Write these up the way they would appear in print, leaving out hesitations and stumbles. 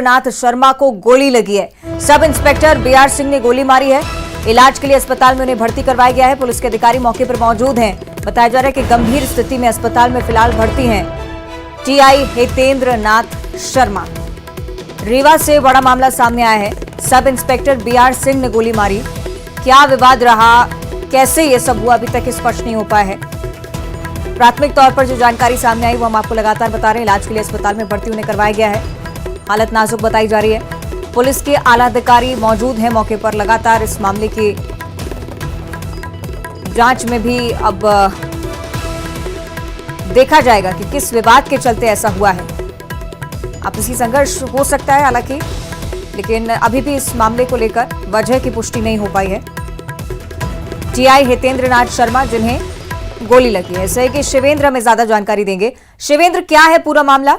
नाथ शर्मा को गोली लगी है। सब इंस्पेक्टर बीआर सिंह ने गोली मारी है। इलाज के लिए अस्पताल में उन्हें भर्ती करवाया गया है। पुलिस के अधिकारी मौके पर मौजूद हैं। बताया जा रहा है कि गंभीर स्थिति में अस्पताल में फिलहाल भर्ती हैं टीआई हितेंद्र नाथ शर्मा। रीवा से बड़ा मामला सामने आया है। सब इंस्पेक्टर बीआर सिंह ने गोली मारी। क्या विवाद रहा, कैसे ये सब हुआ, अभी तक स्पष्ट नहीं हो पाया है। प्राथमिक तौर पर जो जानकारी सामने आई वो हम आपको लगातार बता रहे हैं। इलाज के लिए अस्पताल में भर्ती उन्हें करवाया गया है। हालत नाजुक बताई जा रही है। पुलिस के आला अधिकारी मौजूद हैं मौके पर। लगातार इस मामले की जांच में भी अब देखा जाएगा कि किस विवाद के चलते ऐसा हुआ है। आपसी संघर्ष हो सकता है हालांकि, लेकिन अभी भी इस मामले को लेकर वजह की पुष्टि नहीं हो पाई है। टीआई हितेंद्र नाथ शर्मा जिन्हें गोली लगी है, ऐसे कि शिवेंद्र हमें ज्यादा जानकारी देंगे। शिवेंद्र, क्या है पूरा मामला?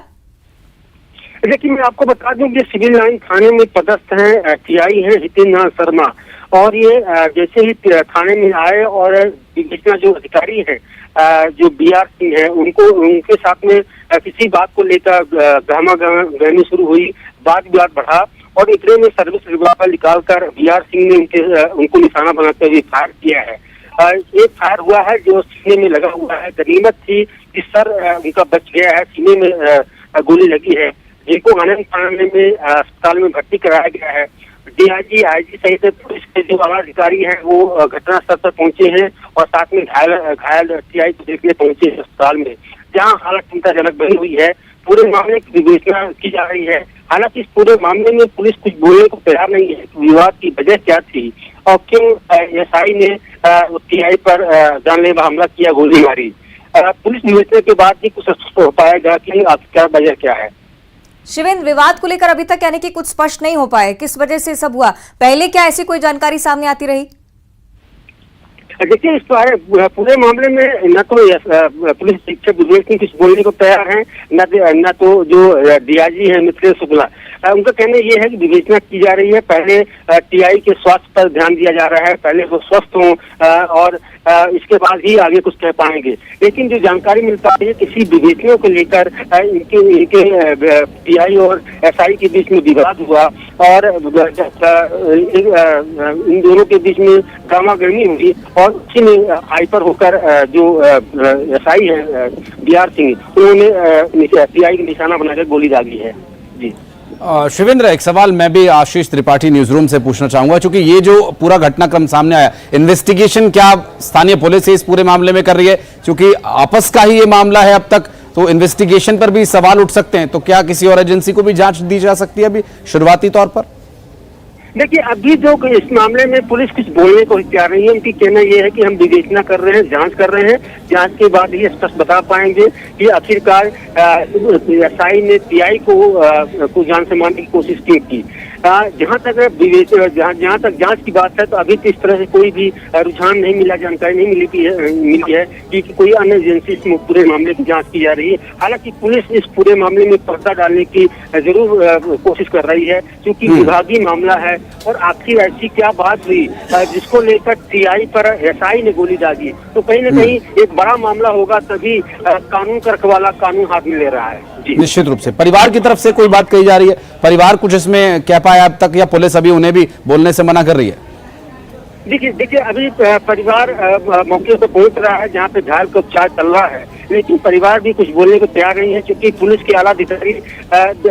देखिए, मैं आपको बता दूं कि सिविल लाइन थाने में पदस्थ हैं टीआई है हितेंद्र नाथ शर्मा। और ये जैसे ही थाने में आए और विवेचना जो अधिकारी है जो बीआर सिंह है उनके साथ में किसी बात को लेकर गहमा-गहमी शुरू हुई। वाद विवाद बढ़ा और इतने में सर्विस रिवॉल्वर निकालकर बीआर सिंह ने उनको निशाना बनाते हुए फायर किया है। एक फायर हुआ है जो सीने में लगा हुआ है। गनीमत थी कि सर उनका बच गया है, सीने में गोली लगी है, जिनको आनंद थाने में अस्पताल में भर्ती कराया गया है। डीआईजी, आईजी सहित पुलिस के जो आला अधिकारी हैं वो घटनास्थल पर पहुंचे हैं और साथ में घायल टीआई को देखने पहुंचे अस्पताल में, जहां हालत चिंताजनक बनी हुई है। पूरे मामले की विवेचना की जा रही है। हालांकि इस पूरे मामले में पुलिस कुछ बोलने को तैयार नहीं है कि विवाद की वजह क्या थी और क्यों एसआई ने टीआई पर जानलेवा हमला किया, गोली मारी। पुलिस विवेचना के बाद ही कुछ हो पाएगा कि क्या वजह क्या है। शिवेंद्र, विवाद को लेकर अभी तक यानी कि कुछ स्पष्ट नहीं हो पाए, किस वजह से सब हुआ? पहले क्या ऐसी कोई जानकारी सामने आती रही? देखिए, इस पूरे मामले में न तो पुलिस अधीक्षक बुजुर्ग सिंह कुछ बोलने को तैयार है, न तो जो डीआईजी है मिथिलेश शुक्ला, उनका कहना ये है कि विवेचना की जा रही है। पहले टीआई के स्वास्थ्य पर ध्यान दिया जा रहा है, पहले वो स्वस्थ हों और इसके बाद ही आगे कुछ कह पाएंगे। लेकिन जो जानकारी मिल पाती है किसी विवेचना को लेकर इनके टीआई और एसआई के बीच में विवाद हुआ और इन दोनों के बीच में गहमा-गहमी हुई और उसी में हाइपर होकर जो एसआई है बीआर सिंह, उन्होंने टीआई का निशाना बनाकर गोली दागी है। जी शिवेंद्र, एक सवाल मैं भी आशीष त्रिपाठी न्यूज रूम से पूछना चाहूंगा, क्योंकि ये जो पूरा घटनाक्रम सामने आया, इन्वेस्टिगेशन क्या स्थानीय पुलिस इस पूरे मामले में कर रही है? क्योंकि आपस का ही ये मामला है अब तक, तो इन्वेस्टिगेशन पर भी सवाल उठ सकते हैं। तो क्या किसी और एजेंसी को भी जांच दी जा सकती है अभी शुरुआती तौर पर? देखिए, अभी जो इस मामले में पुलिस कुछ बोलने को तैयार नहीं है। उनकी कहना यह है कि हम विवेचना कर रहे हैं, जांच कर रहे हैं, जांच के बाद ही स्पष्ट बता पाएंगे कि आखिरकार एसआई ने टीआई को जान से मारने की कोशिश क्यों की। जहां तक जांच की बात है तो अभी तो इस तरह से कोई भी रुझान नहीं मिला, जानकारी नहीं मिली है कि कोई अन्य एजेंसी इस पूरे मामले की जांच की जा रही है। हालांकि पुलिस इस पूरे मामले में पर्दा डालने की जरूर कोशिश कर रही है, क्योंकि विभागीय मामला है और आखिर ऐसी क्या बात हुई जिसको लेकर टीआई पर एसआई ने गोली दागी। तो कहीं ना कहीं एक बड़ा मामला होगा, तभी कानून का रखवाला कानून हाथ में ले रहा है। निश्चित रूप से परिवार की तरफ से कोई बात कही जा रही है? परिवार कुछ इसमें कह पाया अब तक, या पुलिस अभी उन्हें भी बोलने से मना कर रही है? देखिए अभी परिवार मौके पर पहुंच रहा है जहां पे घायल का उपचार चल रहा है, लेकिन परिवार भी कुछ बोलने को तैयार नहीं है, क्योंकि पुलिस के आला अधिकारी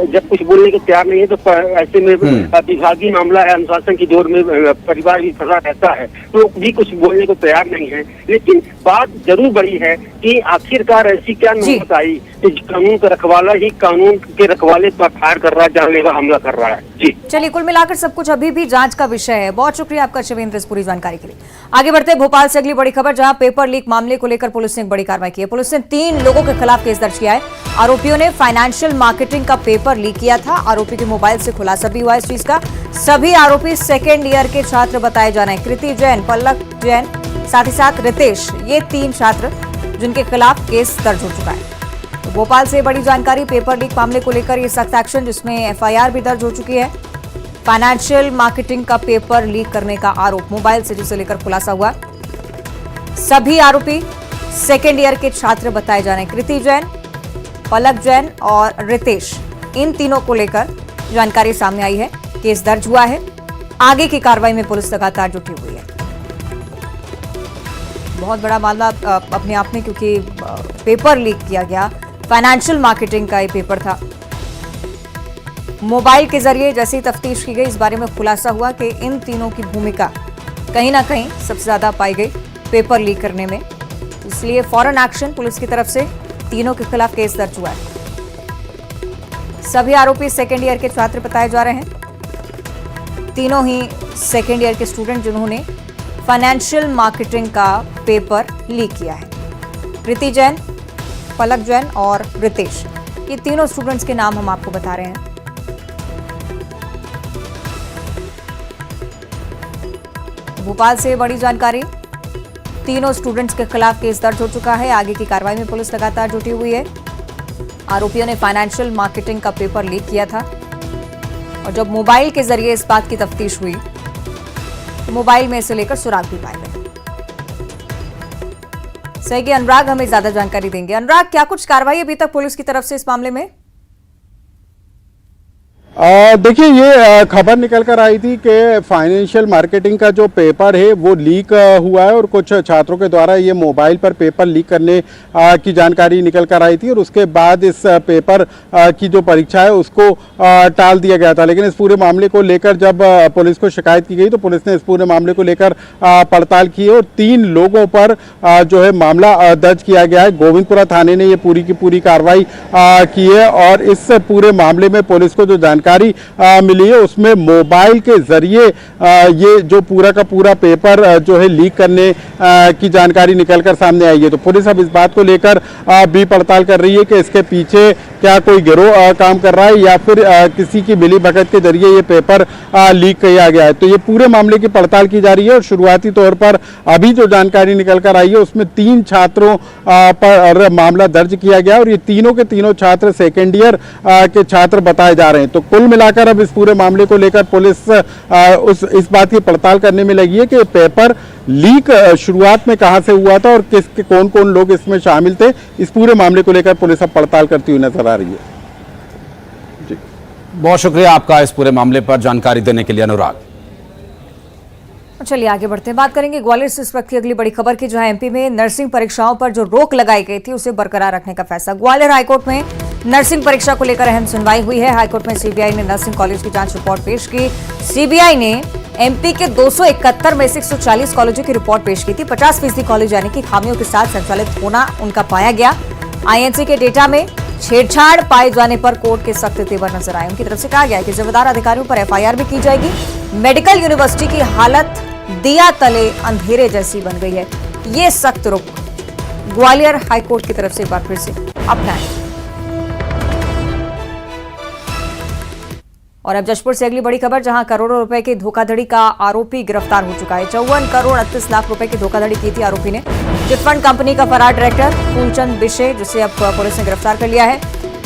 जब कुछ बोलने को तैयार नहीं है तो ऐसे में विभागीय मामला है, अनुशासन की दौर में परिवार भी फंसा रहता है, तो भी कुछ बोलने को तैयार नहीं है। लेकिन बात जरूर बड़ी है कि आखिरकार ऐसी क्या नौबत आई कि कानून का रखवाला ही कानून के रखवाले पर फायर कर रहा है, जानलेवा हमला कर रहा है। जी चलिए, कुल मिलाकर सब कुछ अभी भी जांच का विषय है। बहुत शुक्रिया आपका शिवेंद्र इस पूरी जानकारी के लिए। आगे बढ़ते हैं भोपाल से अगली बड़ी खबर, जहां पेपर लीक मामले को लेकर पुलिस ने एक बड़ी कार्रवाई की है। पुलिस ने 3 लोगों के खिलाफ केस दर्ज किया है। आरोपियों ने फाइनेंशियल मार्केटिंग का पेपर लीक किया था। आरोपी के मोबाइल से खुलासा भी हुआ इस चीज का। सभी आरोपी सेकेंड ईयर के छात्र बताए जा रहे हैं। कृति जैन, पल्लव जैन, साथ ही साथ रितेश, ये 3 छात्र जिनके खिलाफ केस दर्ज हो चुका है। तो भोपाल से बड़ी जानकारी, पेपर लीक मामले को लेकर ये सख्त एक्शन, जिसमें एफआईआर भी दर्ज हो चुकी है। फाइनेंशियल मार्केटिंग का पेपर लीक करने का आरोप मोबाइल से जिसे लेकर खुलासा हुआ। सभी आरोपी सेकेंड ईयर के छात्र बताए जा रहे हैं। कृति जैन, पलक जैन और रितेश, इन तीनों को लेकर जानकारी सामने आई है। केस दर्ज हुआ है। आगे की कार्रवाई में पुलिस लगातार जुटी हुई है। बहुत बड़ा मामला अपने आप में, क्योंकि पेपर लीक किया गया। फाइनेंशियल मार्केटिंग का ये पेपर था। मोबाइल के जरिए जैसे ही तफ्तीश की गई, इस बारे में खुलासा हुआ कि इन तीनों की भूमिका कहीं ना कहीं सबसे ज्यादा पाई गई पेपर लीक करने में। इसलिए फौरन एक्शन पुलिस की तरफ से तीनों के खिलाफ केस दर्ज हुआ है। सभी आरोपी सेकेंड ईयर के छात्र बताए जा रहे हैं। तीनों ही सेकेंड ईयर के स्टूडेंट जिन्होंने फाइनेंशियल मार्केटिंग का पेपर लीक किया है। प्रीति जैन, पलक जैन और रितेश, ये तीनों स्टूडेंट्स के नाम हम आपको बता रहे हैं। भोपाल से बड़ी जानकारी। तीनों स्टूडेंट्स के खिलाफ केस दर्ज हो चुका है। आगे की कार्रवाई में पुलिस लगातार जुटी हुई है। आरोपियों ने फाइनेंशियल मार्केटिंग का पेपर लीक किया था और जब मोबाइल के जरिए इस बात की तफ्तीश हुई तो मोबाइल में इसे लेकर सुराग भी पाए गए। सहयोगी अनुराग हमें ज्यादा जानकारी देंगे। अनुराग, क्या कुछ कार्रवाई अभी तक पुलिस की तरफ से इस मामले में? देखिए, ये खबर निकल कर आई थी कि फाइनेंशियल मार्केटिंग का जो पेपर है वो लीक हुआ है और कुछ छात्रों के द्वारा ये मोबाइल पर पेपर लीक करने की जानकारी निकल कर आई थी और उसके बाद इस पेपर की जो परीक्षा है उसको टाल दिया गया था। लेकिन इस पूरे मामले को लेकर जब पुलिस को शिकायत की गई तो पुलिस ने इस पूरे मामले को लेकर पड़ताल की और 3 लोगों पर जो है मामला दर्ज किया गया है। गोविंदपुरा थाने ने ये पूरी की पूरी कार्रवाई की है और इस पूरे मामले में पुलिस को जो जानकारी मिली है उसमें मोबाइल के जरिए ये जो पूरा का पूरा पेपर जो है लीक करने की जानकारी निकलकर सामने आई है। तो पुलिस अब इस बात को लेकर भी पड़ताल कर रही है कि इसके पीछे क्या कोई गिरोह काम कर रहा है या फिर किसी की मिलीभगत के जरिए ये पेपर लीक किया गया है। तो ये पूरे मामले की पड़ताल की जा रही है और शुरुआती तौर पर अभी जो जानकारी निकल कर आई है उसमें 3 छात्रों पर मामला दर्ज किया गया और ये तीनों के तीनों छात्र सेकेंड ईयर के छात्र बताए जा रहे हैं। तो कुल मिलाकर अब इस पूरे मामले को लेकर पुलिस इस बात की पड़ताल करने में लगी है कि पेपर लीक शुरुआत में कहां से हुआ था और कौन कौन लोग इसमें शामिल थे। इस पूरे मामले को लेकर पुलिस अब पड़ताल करती हुई नजर आ रही है। जी, बहुत शुक्रिया आपका इस पूरे मामले पर जानकारी देने के लिए अनुराग। चलिए आगे बढ़ते हैं। बात करेंगे ग्वालियर से इस वक्त की अगली बड़ी खबर की, जहां एमपी में नर्सिंग परीक्षाओं पर जो रोक लगाई गई थी उसे बरकरार रखने का फैसला। ग्वालियर हाईकोर्ट में नर्सिंग परीक्षा को लेकर अहम सुनवाई हुई है। हाईकोर्ट में सीबीआई ने नर्सिंग कॉलेज की जांच रिपोर्ट पेश की। सीबीआई ने एमपी के 271 में से 140 कॉलेजों की रिपोर्ट पेश की थी। 50% कॉलेज यानी कि खामियों के साथ संचालित होना उनका पाया गया। आईएनसी के डेटा में छेड़छाड़ पाए जाने पर कोर्ट के सख्त तेवर नजर आए। उनकी तरफ से कहा गया कि जिम्मेदार अधिकारियों पर एफआईआर भी की जाएगी। मेडिकल यूनिवर्सिटी की हालत दिया तले अंधेरे जैसी बन गई है। ये सख्त रुख ग्वालियर हाईकोर्ट की तरफ से एक बार फिर से अपनाया। और अब जशपुर से अगली बड़ी खबर, जहां करोड़ों रुपए की धोखाधड़ी का आरोपी गिरफ्तार हो चुका है। 54 करोड़ 38 लाख रुपए की धोखाधड़ी की थी आरोपी ने। चिटफंड कंपनी का फरार डायरेक्टर फूलचंद बिशे, जिसे अब पुलिस ने गिरफ्तार कर लिया है।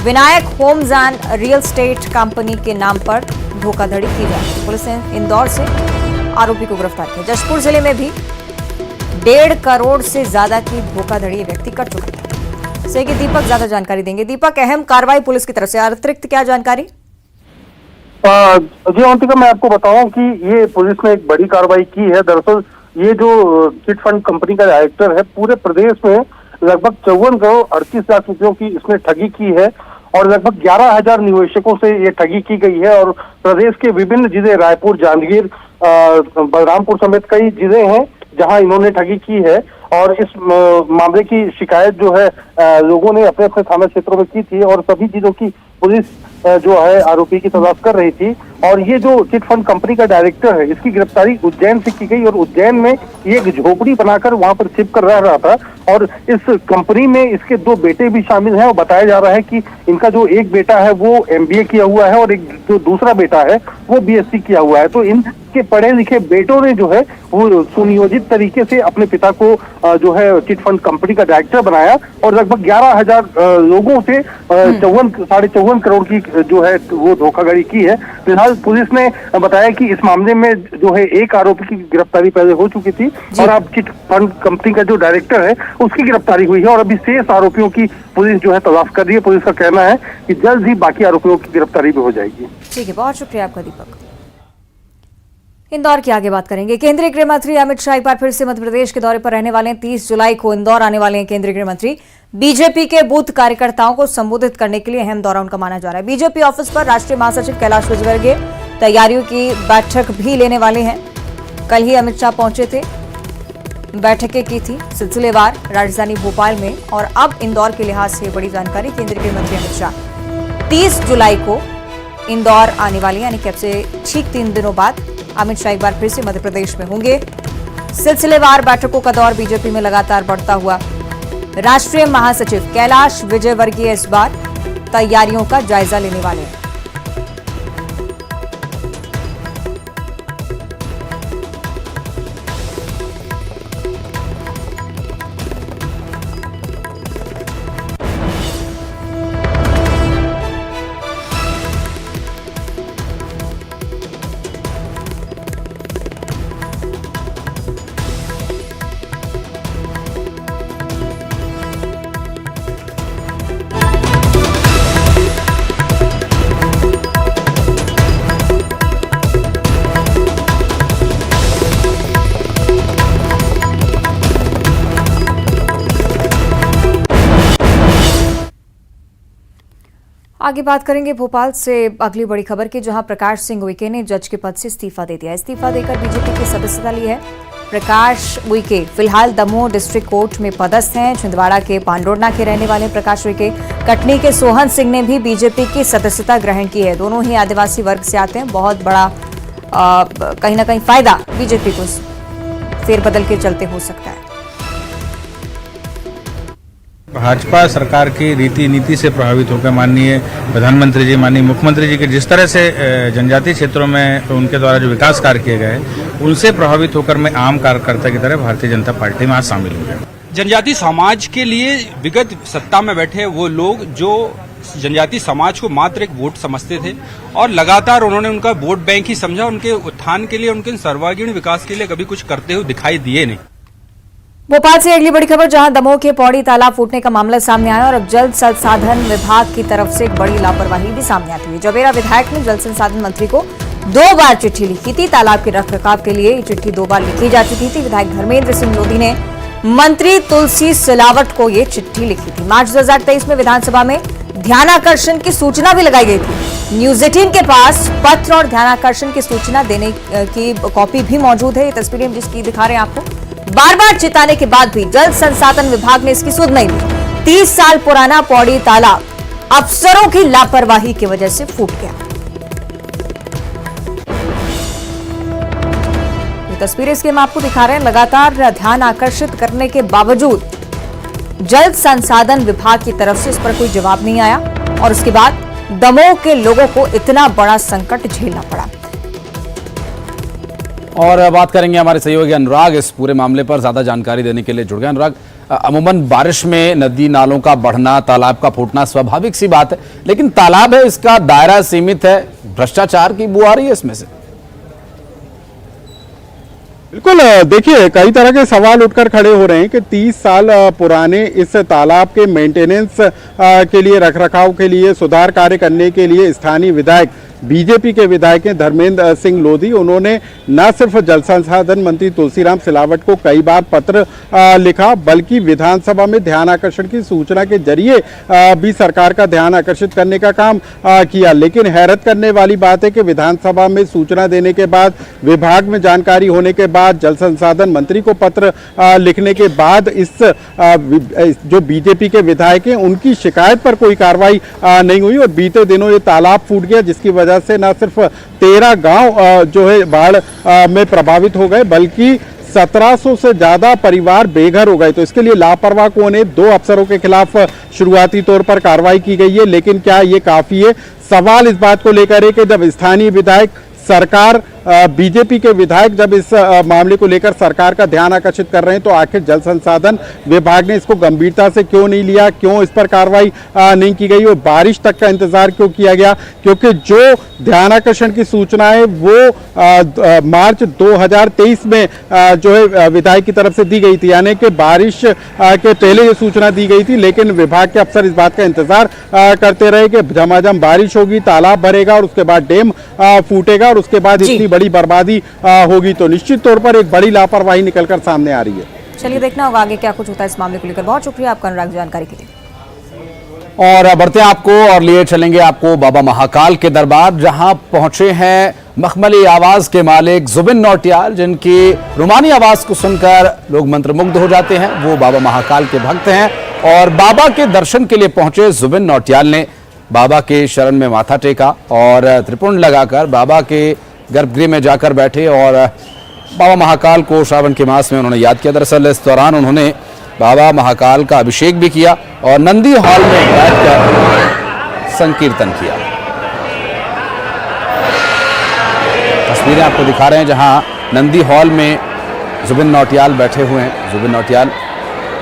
Vinayak homes and real estate company के नाम पर धोखाधड़ी की जाए। पुलिस ने इंदौर से आरोपी को गिरफ्तार किया। जशपुर जिले में भी 1.5 करोड़ से ज्यादा की धोखाधड़ी व्यक्ति कर चुका है। सहयोगी दीपक ज्यादा जानकारी देंगे। दीपक, अहम कार्रवाई पुलिस की तरफ से, अतिरिक्त क्या जानकारी? जी अंतिका, मैं आपको बताऊं कि ये पुलिस ने एक बड़ी कार्रवाई की है। दरअसल ये जो चिटफंड कंपनी का डायरेक्टर है, पूरे प्रदेश में लगभग 54 करोड़ 38 लाख रुपयों की इसने ठगी की है और लगभग 11,000 निवेशकों से ये ठगी की गई है। और प्रदेश के विभिन्न जिले, रायपुर, जांजगीर, बलरामपुर समेत कई जिले हैं जहां इन्होंने ठगी की है। और इस मामले की शिकायत जो है लोगों ने अपने अपने थाना क्षेत्रों में की थी और सभी चीजों की पुलिस जो है आरोपी की तलाश कर रही थी। और ये जो चिटफंड कंपनी का डायरेक्टर है, इसकी गिरफ्तारी उज्जैन से की गई और उज्जैन में ये एक झोपड़ी बनाकर वहां पर छिप कर रह रहा था। और इस कंपनी में इसके 2 बेटे भी शामिल हैं और बताया जा रहा है कि इनका जो एक बेटा है वो MBA किया हुआ है और एक जो दूसरा बेटा है वो BSc किया हुआ है। तो इन के पढ़े लिखे बेटों ने जो है वो सुनियोजित तरीके से अपने पिता को जो है चिट फंड कंपनी का डायरेक्टर बनाया और लगभग 11,000 लोगों से 54 करोड़ की जो है वो धोखाधड़ी की है। फिलहाल पुलिस ने बताया कि इस मामले में जो है एक आरोपी की गिरफ्तारी पहले हो चुकी थी और अब चिट फंड कंपनी का जो डायरेक्टर है उसकी गिरफ्तारी हुई है और अभी शेष आरोपियों की पुलिस जो है तलाश कर रही है। पुलिस का कहना है कि जल्द ही बाकी आरोपियों की गिरफ्तारी भी हो जाएगी। ठीक है, बहुत शुक्रिया आपका दीपक। इंदौर की आगे बात करेंगे। केंद्रीय गृह मंत्री अमित शाह एक बार फिर से मध्य प्रदेश के दौरे पर रहने वाले हैं। 30 जुलाई को इंदौर आने वाले हैं केंद्रीय गृह मंत्री। बीजेपी के बूथ कार्यकर्ताओं को संबोधित करने के लिए अहम दौरा उनका माना जा रहा है। बीजेपी ऑफिस पर राष्ट्रीय महासचिव कैलाश विजयवर्गीय तैयारियों की बैठक भी लेने वाले हैं। कल ही अमित शाह पहुंचे थे, बैठकें की थी सिलसिलेवार राजधानी भोपाल में और अब इंदौर के लिहाज से बड़ी जानकारी। केंद्रीय गृह मंत्री अमित शाह 30 जुलाई को इंदौर आने वाले यानी कि अब से ठीक 3 दिनों बाद अमित शाह एक बार फिर से मध्य प्रदेश में होंगे। सिलसिलेवार बैठकों का दौर बीजेपी में लगातार बढ़ता हुआ। राष्ट्रीय महासचिव कैलाश विजयवर्गीय इस बार तैयारियों का जायजा लेने वाले हैं। आगे बात करेंगे भोपाल से अगली बड़ी खबर की, जहां प्रकाश सिंह उइके ने जज के पद से इस्तीफा दे दिया। इस्तीफा देकर बीजेपी की सदस्यता ली है। प्रकाश उइके फिलहाल दमोह डिस्ट्रिक्ट कोर्ट में पदस्थ हैं। छिंदवाड़ा के पांडोरना के रहने वाले प्रकाश उइके कटनी के सोहन सिंह ने भी बीजेपी की सदस्यता ग्रहण की है। दोनों ही आदिवासी वर्ग से आते हैं। बहुत बड़ा कहीं ना कहीं फायदा बीजेपी को फेरबदल के चलते हो सकता है। भाजपा सरकार की रीति नीति से प्रभावित होकर माननीय प्रधानमंत्री जी, माननीय मुख्यमंत्री जी के जिस तरह से जनजातीय क्षेत्रों में उनके द्वारा जो विकास कार्य किए गए उनसे प्रभावित होकर मैं आम कार्यकर्ता की तरह भारतीय जनता पार्टी में आज शामिल हो गया। जनजातीय समाज के लिए विगत सत्ता में बैठे वो लोग जो जनजातीय समाज को मात्र एक वोट समझते थे और लगातार उन्होंने उनका वोट बैंक ही समझा, उनके उत्थान के लिए, उनके सर्वांगीण विकास के लिए कभी कुछ करते हुए दिखाई दिए नहीं। भोपाल से अगली बड़ी खबर, जहां दमोह के पौड़ी तालाब फूटने का मामला सामने आया और अब जल संसाधन विभाग की तरफ से एक बड़ी लापरवाही भी सामने आती है। जबेरा विधायक ने जल संसाधन मंत्री को 2 बार चिट्ठी लिखी थी। तालाब के रखरखाव के लिए ये चिट्ठी 2 बार लिखी जा चुकी थी। विधायक धर्मेंद्र सिंह लोधी ने मंत्री तुलसी सिलावट को ये चिट्ठी लिखी थी। मार्च 2023 में विधानसभा में ध्यानाकर्षण की सूचना भी लगाई गई थी। न्यूज 18 के पास पत्र और ध्यानाकर्षण की सूचना देने की कॉपी भी मौजूद है। ये तस्वीरें जिसकी दिखा रहे हैं आपको। बार बार चिताने के बाद भी जल संसाधन विभाग ने इसकी सुध नहीं ली। 30 साल पुराना पौड़ी तालाब अफसरों की लापरवाही की वजह से फूट गया। ये तस्वीरें इसकी हम आपको दिखा रहे हैं। लगातार ध्यान आकर्षित करने के बावजूद जल संसाधन विभाग की तरफ से इस पर कोई जवाब नहीं आया और उसके बाद दमोह के लोगों को इतना बड़ा संकट झेलना पड़ा। और बात करेंगे हमारे सहयोगी अनुराग इस पूरे मामले पर ज्यादा जानकारी देने के लिए जुड़ गए। अनुराग, अमूमन बारिश में नदी नालों का बढ़ना, तालाब का फूटना स्वाभाविक सी बात है, लेकिन तालाब है, इसका दायरा सीमित है, भ्रष्टाचार की बू आ रही है इसमें से। बिल्कुल, देखिए कई तरह के सवाल उठकर खड़े हो रहे हैं कि 30 साल पुराने इस तालाब के मेंटेनेंस के लिए, रखरखाव के लिए, सुधार कार्य करने के लिए स्थानीय विधायक, बीजेपी के विधायक हैं धर्मेंद्र सिंह लोधी, उन्होंने न सिर्फ जल संसाधन मंत्री तुलसीराम सिलावट को कई बार पत्र लिखा, बल्कि विधानसभा में ध्यान आकर्षण की सूचना के जरिए भी सरकार का ध्यान आकर्षित करने का काम किया। लेकिन हैरत करने वाली बात है कि विधानसभा में सूचना देने के बाद, विभाग में जानकारी होने के बाद, जल संसाधन मंत्री को पत्र लिखने के बाद इस जो बीजेपी के विधायक हैं उनकी शिकायत पर कोई कार्रवाई नहीं हुई और बीते दिनों ये तालाब फूट गया, जिसकी वजह से न सिर्फ 13 गांव जो है बाढ़ में प्रभावित हो गए, बल्कि 1700 से ज्यादा परिवार बेघर हो गए। तो इसके लिए लापरवाह कौन है? 2 अफसरों के खिलाफ शुरुआती तौर पर कार्रवाई की गई है, लेकिन क्या ये काफी है? सवाल इस बात को लेकर है कि जब स्थानीय विधायक, सरकार बीजेपी के विधायक जब इस मामले को लेकर सरकार का ध्यान आकर्षित कर रहे हैं तो आखिर जल संसाधन विभाग ने इसको गंभीरता से क्यों नहीं लिया, क्यों इस पर कार्रवाई नहीं की गई और बारिश तक का इंतजार क्यों किया गया? क्योंकि जो ध्यानाकर्षण की सूचना है वो मार्च 2023 में जो है विधायक की तरफ से दी गई थी, यानी कि बारिश के पहले ये सूचना दी गई थी। लेकिन विभाग के अफसर इस बात का इंतजार करते रहे कि झमाझम बारिश होगी, तालाब भरेगा और उसके बाद डैम फूटेगा और उसके बाद इतनी बड़ी बर्बादी होगी। तो निश्चित तौर पर एक बड़ी लापरवाही निकलकर सामने आ रही है। चलिए देखना होगा आगे क्या कुछ होता है इस मामले को लेकर। बहुत शुक्रिया आपका अनुराग जानकारी के लिए। और बढ़ते हैं आपको और लिए चलेंगे आपको बाबा महाकाल के दरबार, जहां पहुंचे हैं मखमली आवाज के मालिक जुबिन नौटियाल, जिनकी रुमानी आवाज को सुनकर लोग मंत्रमुग्ध हो जाते हैं। वो बाबा महाकाल के भक्त हैं और बाबा के दर्शन के लिए पहुंचे जुबिन नौटियाल ने बाबा के शरण में माथा टेका और त्रिपुंड लगाकर बाबा के गर्भगृह में जाकर बैठे और बाबा महाकाल को श्रावण के मास में उन्होंने याद किया। दरअसल इस दौरान उन्होंने बाबा महाकाल का अभिषेक भी किया और नंदी हॉल में बैठकर संकीर्तन किया। तस्वीरें आपको दिखा रहे हैं जहां नंदी हॉल में जुबिन नौटियाल बैठे हुए हैं। जुबिन नौटियाल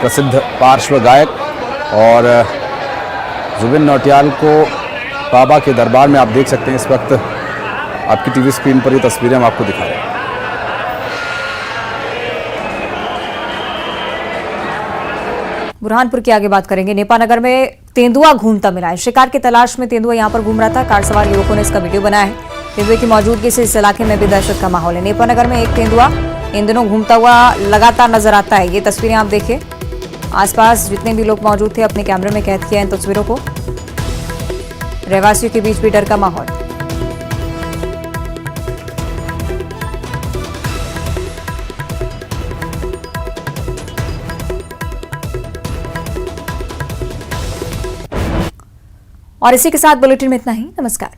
प्रसिद्ध पार्श्व गायक और जुबिन नौटियाल को बाबा के दरबार में आप देख सकते हैं। इस वक्त आपकी टीवी स्क्रीन पर ये तस्वीरें हम आपको दिखा रहे हैं। बुरहानपुर की आगे बात करेंगे। नेपानगर में तेंदुआ घूमता मिला है। शिकार की तलाश में तेंदुआ यहां पर घूम रहा था। कार सवार युवकों ने इसका वीडियो बनाया है। तेंदुए की मौजूदगी से इस इलाके में भी दहशत का माहौल है। नेपानगर में एक तेंदुआ इन दिनों घूमता हुआ लगातार नजर आता है। ये तस्वीरें आप देखिए। आसपास जितने भी लोग मौजूद थे अपने कैमरे में कैद किया इन तस्वीरों को। रहवासियों के बीच भी डर का माहौल। और इसी के साथ बुलेटिन में इतना ही। नमस्कार।